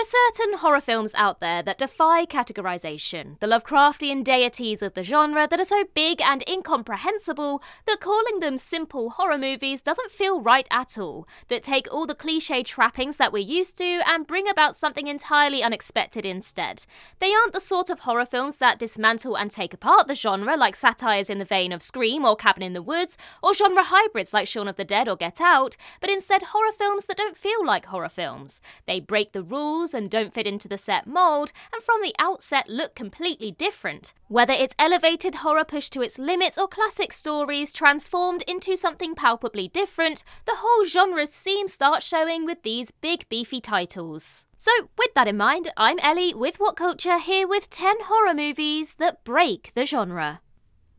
are certain horror films out there that defy categorization, the Lovecraftian deities of the genre that are so big and incomprehensible that calling them simple horror movies doesn't feel right at all, that take all the cliche trappings that we're used to and bring about something entirely unexpected instead. They aren't the sort of horror films that dismantle and take apart the genre like satires in the vein of Scream or Cabin in the Woods, or genre hybrids like Shaun of the Dead or Get Out, but instead horror films that don't feel like horror films. They break the rules and don't fit into the set mould, and from the outset look completely different. Whether it's elevated horror pushed to its limits or classic stories transformed into something palpably different, the whole genre's seam starts showing with these big beefy titles. So with that in mind, I'm Ellie with What Culture, here with 10 horror movies that break the genre.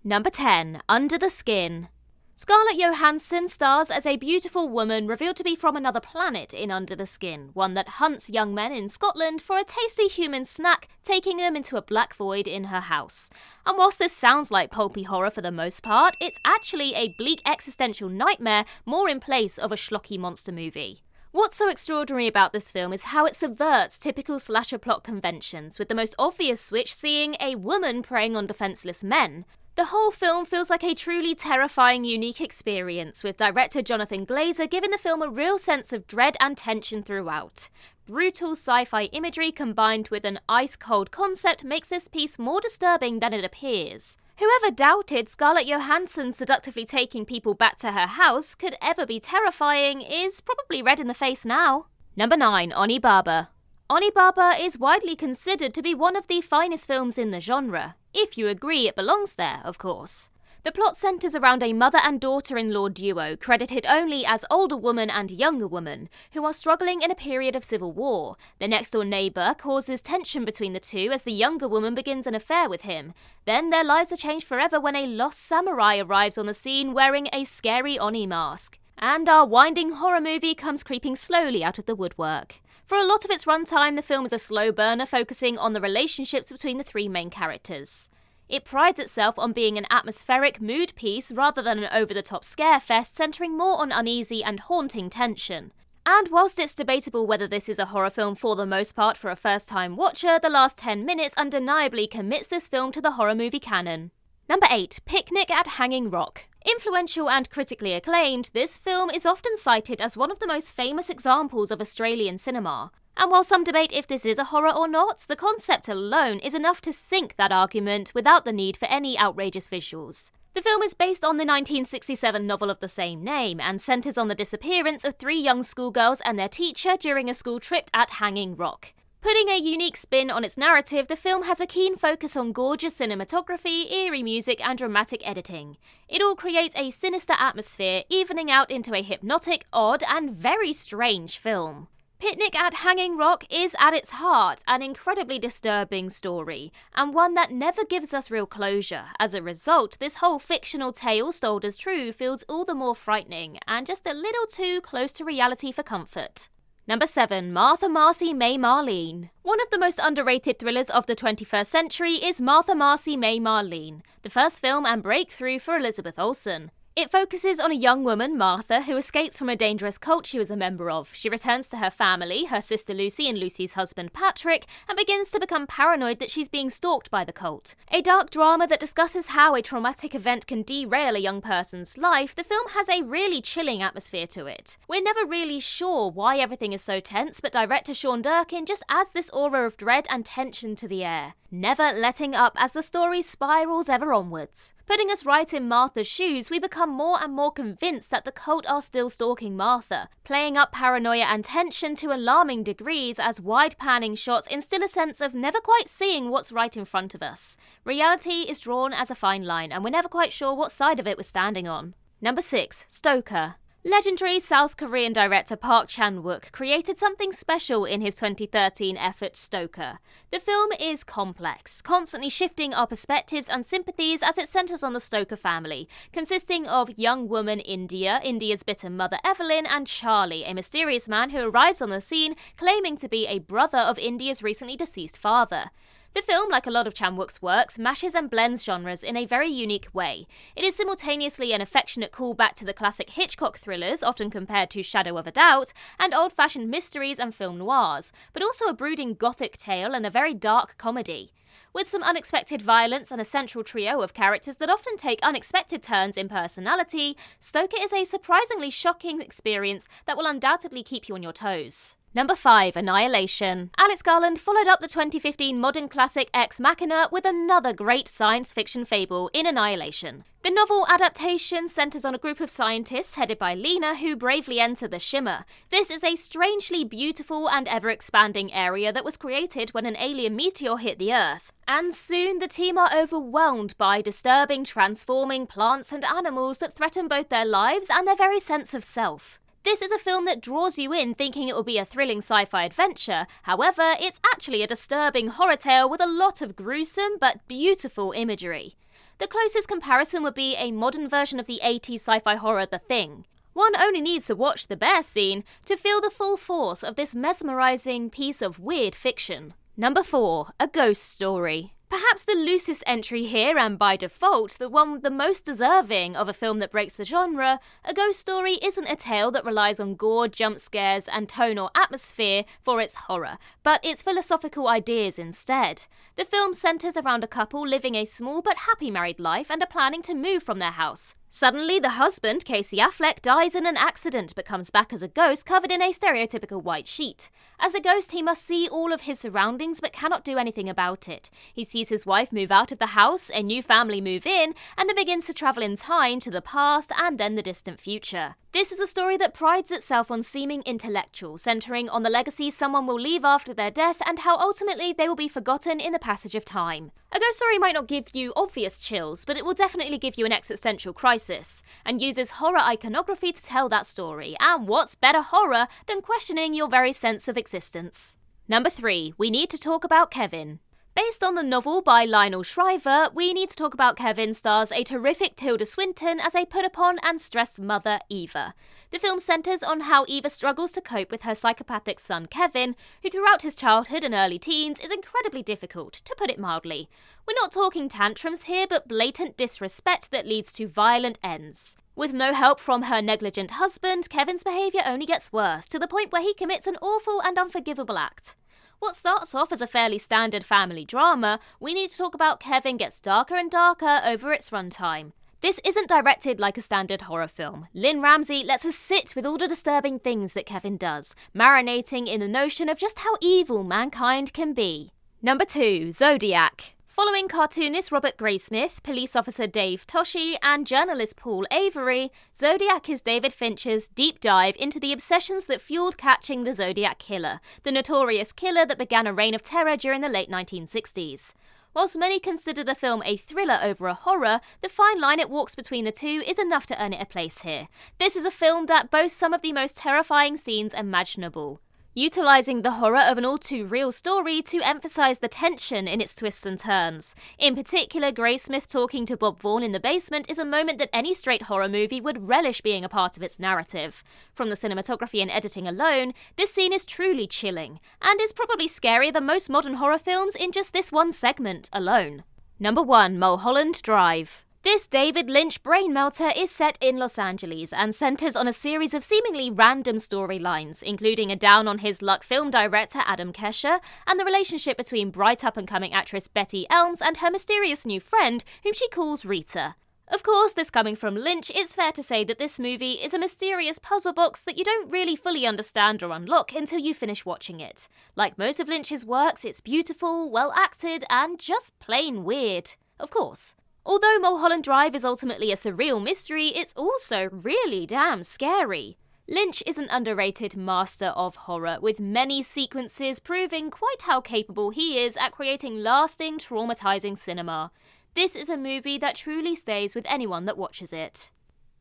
Number 10, Under the Skin. Scarlett Johansson stars as a beautiful woman revealed to be from another planet in Under the Skin, one that hunts young men in Scotland for a tasty human snack, taking them into a black void in her house. And whilst this sounds like pulpy horror for the most part, it's actually a bleak existential nightmare more in place of a schlocky monster movie. What's so extraordinary about this film is how it subverts typical slasher plot conventions, with the most obvious switch seeing a woman preying on defenceless men. The whole film feels like a truly terrifying, unique experience, with director Jonathan Glazer giving the film a real sense of dread and tension throughout. Brutal sci-fi imagery combined with an ice-cold concept makes this piece more disturbing than it appears. Whoever doubted Scarlett Johansson seductively taking people back to her house could ever be terrifying is probably red in the face now. Number 9, Onie Barber. Onie Barber is widely considered to be one of the finest films in the genre. If you agree it belongs there, of course. The plot centres around a mother and daughter-in-law duo, credited only as older woman and younger woman, who are struggling in a period of civil war. Their next-door neighbour causes tension between the two as the younger woman begins an affair with him. Then their lives are changed forever when a lost samurai arrives on the scene wearing a scary Oni mask. And our winding horror movie comes creeping slowly out of the woodwork. For a lot of its runtime, the film is a slow burner focusing on the relationships between the three main characters. It prides itself on being an atmospheric mood piece rather than an over-the-top scare fest centering more on uneasy and haunting tension. And whilst it's debatable whether this is a horror film for the most part for a first-time watcher, the last 10 minutes undeniably commits this film to the horror movie canon. Number 8, Picnic at Hanging Rock. Influential and critically acclaimed, this film is often cited as one of the most famous examples of Australian cinema. And while some debate if this is a horror or not, the concept alone is enough to sink that argument without the need for any outrageous visuals. The film is based on the 1967 novel of the same name and centres on the disappearance of 3 young schoolgirls and their teacher during a school trip at Hanging Rock. Putting a unique spin on its narrative, the film has a keen focus on gorgeous cinematography, eerie music and dramatic editing. It all creates a sinister atmosphere, evening out into a hypnotic, odd and very strange film. Picnic at Hanging Rock is at its heart an incredibly disturbing story, and one that never gives us real closure. As a result, this whole fictional tale told as true feels all the more frightening, and just a little too close to reality for comfort. Number 7, Martha Marcy May Marlene. One of the most underrated thrillers of the 21st century is Martha Marcy May Marlene, the first film and breakthrough for Elizabeth Olsen. It focuses on a young woman, Martha, who escapes from a dangerous cult she was a member of. She returns to her family, her sister Lucy and Lucy's husband Patrick, and begins to become paranoid that she's being stalked by the cult. A dark drama that discusses how a traumatic event can derail a young person's life, the film has a really chilling atmosphere to it. We're never really sure why everything is so tense, but director Sean Durkin just adds this aura of dread and tension to the air, never letting up as the story spirals ever onwards. Putting us right in Martha's shoes, we become more and more convinced that the cult are still stalking Martha, playing up paranoia and tension to alarming degrees as wide-panning shots instill a sense of never quite seeing what's right in front of us. Reality is drawn as a fine line, and we're never quite sure what side of it we're standing on. Number 6, Stoker. Legendary South Korean director Park Chan-wook created something special in his 2013 effort Stoker. The film is complex, constantly shifting our perspectives and sympathies as it centres on the Stoker family, consisting of young woman India, India's bitter mother Evelyn, and Charlie, a mysterious man who arrives on the scene claiming to be a brother of India's recently deceased father. The film, like a lot of Chan-wook's works, mashes and blends genres in a very unique way. It is simultaneously an affectionate callback to the classic Hitchcock thrillers, often compared to Shadow of a Doubt, and old-fashioned mysteries and film noirs, but also a brooding gothic tale and a very dark comedy. With some unexpected violence and a central trio of characters that often take unexpected turns in personality, Stoker is a surprisingly shocking experience that will undoubtedly keep you on your toes. Number 5. Annihilation. Alex Garland followed up the 2015 modern classic Ex Machina with another great science fiction fable in Annihilation. The novel adaptation centres on a group of scientists headed by Lena who bravely enter the Shimmer. This is a strangely beautiful and ever-expanding area that was created when an alien meteor hit the Earth. And soon the team are overwhelmed by disturbing, transforming plants and animals that threaten both their lives and their very sense of self. This is a film that draws you in thinking it will be a thrilling sci-fi adventure. However, it's actually a disturbing horror tale with a lot of gruesome but beautiful imagery. The closest comparison would be a modern version of the 80s sci-fi horror The Thing. One only needs to watch the bear scene to feel the full force of this mesmerising piece of weird fiction. Number 4. A Ghost Story. Perhaps the loosest entry here, and by default, the one the most deserving of a film that breaks the genre, A Ghost Story isn't a tale that relies on gore, jump scares, and tone or atmosphere for its horror, but its philosophical ideas instead. The film centres around a couple living a small but happy married life and are planning to move from their house. Suddenly, the husband, Casey Affleck, dies in an accident but comes back as a ghost covered in a stereotypical white sheet. As a ghost, he must see all of his surroundings but cannot do anything about it. He sees his wife move out of the house, a new family move in, and then begins to travel in time to the past and then the distant future. This is a story that prides itself on seeming intellectual, centering on the legacy someone will leave after their death and how ultimately they will be forgotten in the passage of time. A ghost story might not give you obvious chills, but it will definitely give you an existential crisis, and uses horror iconography to tell that story. And what's better horror than questioning your very sense of existence? Number 3. We need to talk about Kevin. Based on the novel by Lionel Shriver, We Need to Talk About Kevin stars a terrific Tilda Swinton as a put-upon and stressed mother, Eva. The film centres on how Eva struggles to cope with her psychopathic son, Kevin, who throughout his childhood and early teens is incredibly difficult, to put it mildly. We're not talking tantrums here, but blatant disrespect that leads to violent ends. With no help from her negligent husband, Kevin's behaviour only gets worse, to the point where he commits an awful and unforgivable act. What starts off as a fairly standard family drama, We Need to Talk About Kevin gets darker and darker over its runtime. This isn't directed like a standard horror film. Lynn Ramsey lets us sit with all the disturbing things that Kevin does, marinating in the notion of just how evil mankind can be. Number 2. Zodiac. Following cartoonist Robert Graysmith, police officer Dave Toschi, and journalist Paul Avery, Zodiac is David Fincher's deep dive into the obsessions that fueled catching the Zodiac Killer, the notorious killer that began a reign of terror during the late 1960s. Whilst many consider the film a thriller over a horror, the fine line it walks between the two is enough to earn it a place here. This is a film that boasts some of the most terrifying scenes imaginable, utilising the horror of an all-too-real story to emphasise the tension in its twists and turns. In particular, Graysmith talking to Bob Vaughn in the basement is a moment that any straight horror movie would relish being a part of its narrative. From the cinematography and editing alone, this scene is truly chilling, and is probably scarier than most modern horror films in just this one segment alone. Number 1. Mulholland Drive. This David Lynch brain melter is set in Los Angeles and centres on a series of seemingly random storylines, including a down-on-his-luck film director Adam Kesher and the relationship between bright up-and-coming actress Betty Elms and her mysterious new friend, whom she calls Rita. Of course, this coming from Lynch, it's fair to say that this movie is a mysterious puzzle box that you don't really fully understand or unlock until you finish watching it. Like most of Lynch's works, it's beautiful, well-acted, and just plain weird. Of course. Although Mulholland Drive is ultimately a surreal mystery, it's also really damn scary. Lynch is an underrated master of horror, with many sequences proving quite how capable he is at creating lasting, traumatizing cinema. This is a movie that truly stays with anyone that watches it.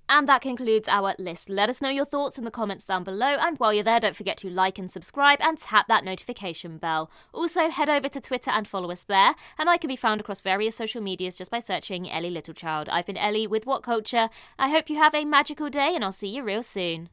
And that concludes our list. Let us know your thoughts in the comments down below, and while you're there, don't forget to like and subscribe and tap that notification bell. Also, head over to Twitter and follow us there, and I can be found across various social medias just by searching Ellie Littlechild. I've been Ellie with What Culture. I hope you have a magical day, and I'll see you real soon.